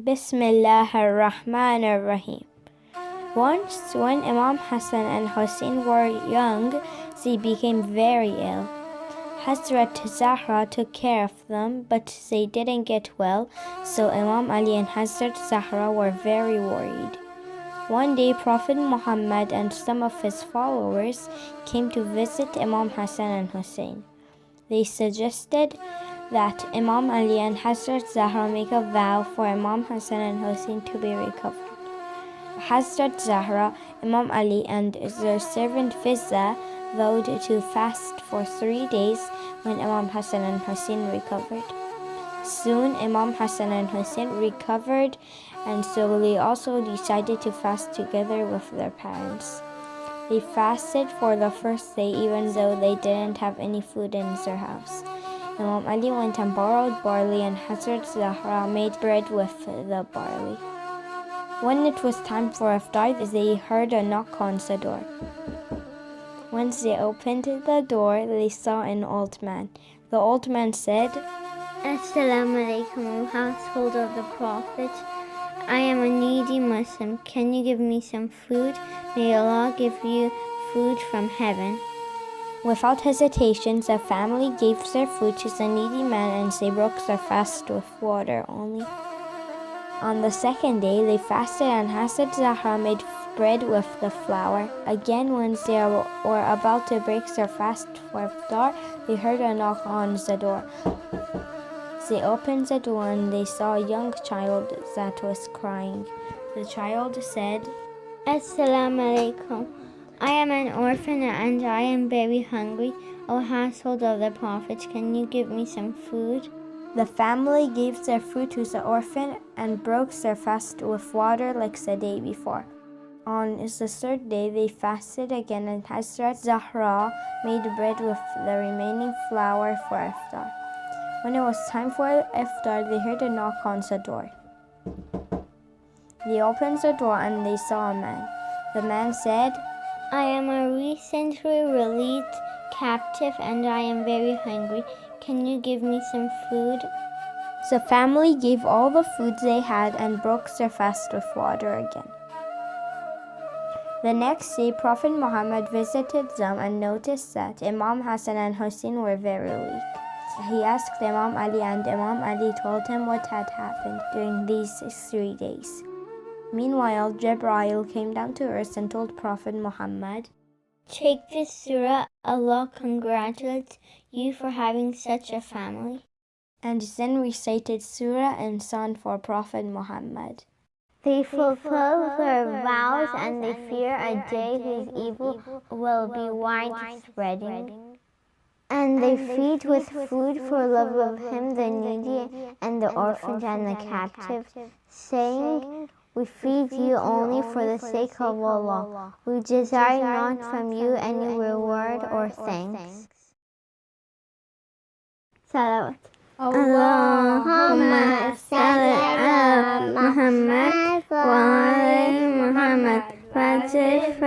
Bismillah ar-Rahman ar-Rahim. Once, when Imam Hassan and Hossein were young, they became very ill. Hazrat Zahra took care of them, but they didn't get well, so Imam Ali and Hazrat Zahra were very worried. One day, Prophet Muhammad and some of his followers came to visit Imam Hassan and Hossein. They suggested that Imam Ali and Hazrat Zahra make a vow for Imam Hassan and Hossein to be recovered. Hazrat Zahra, Imam Ali, and their servant Fizza vowed to fast for 3 days when Imam Hassan and Hossein recovered. Soon Imam Hassan and Hossein recovered, and so they also decided to fast together with their parents. They fasted for the first day even though they didn't have any food in their house. Imam Ali went and borrowed barley, and Hazrat Zahra made bread with the barley. When it was time for iftar, they heard a knock on the door. Once they opened the door, they saw an old man. The old man said, Assalamu alaikum, O household of the Prophet. I am a needy Muslim. Can you give me some food? May Allah give you food from heaven. Without hesitation, the family gave their food to the needy man, and they broke their fast with water only. On the second day, they fasted, and Hazrat Zahra made bread with the flour. Again, when they were about to break their fast for iftar, they heard a knock on the door. They opened the door, and they saw a young child that was crying. The child said, Assalamu alaikum. I am an orphan and I am very hungry. O household of the Prophet, can you give me some food? The family gave their food to the orphan and broke their fast with water like the day before. On the third day, they fasted again, and Hazrat Zahra made bread with the remaining flour for iftar. When it was time for iftar, they heard a knock on the door. They opened the door and they saw a man. The man said, I am a recently released captive and I am very hungry. Can you give me some food? The family gave all the food they had and broke their fast with water again. The next day, Prophet Muhammad visited them and noticed that Imam Hassan and Hossein were very weak. He asked Imam Ali, and Imam Ali told him what had happened during these 3 days. Meanwhile, Jibreel came down to earth and told Prophet Muhammad, Take this surah. Allah congratulates you for having such a family. And then recited surah and son for Prophet Muhammad. They fulfill their vows and they fear a day whose evil will be widespreading. And they feed with food for love of him, the needy and the orphan and the captive, saying, We feed you only for the sake of Allah. We desire not from you any reward or thanks. Salawat. Allahumma salli ala Muhammad wa ala Muhammad. Fatih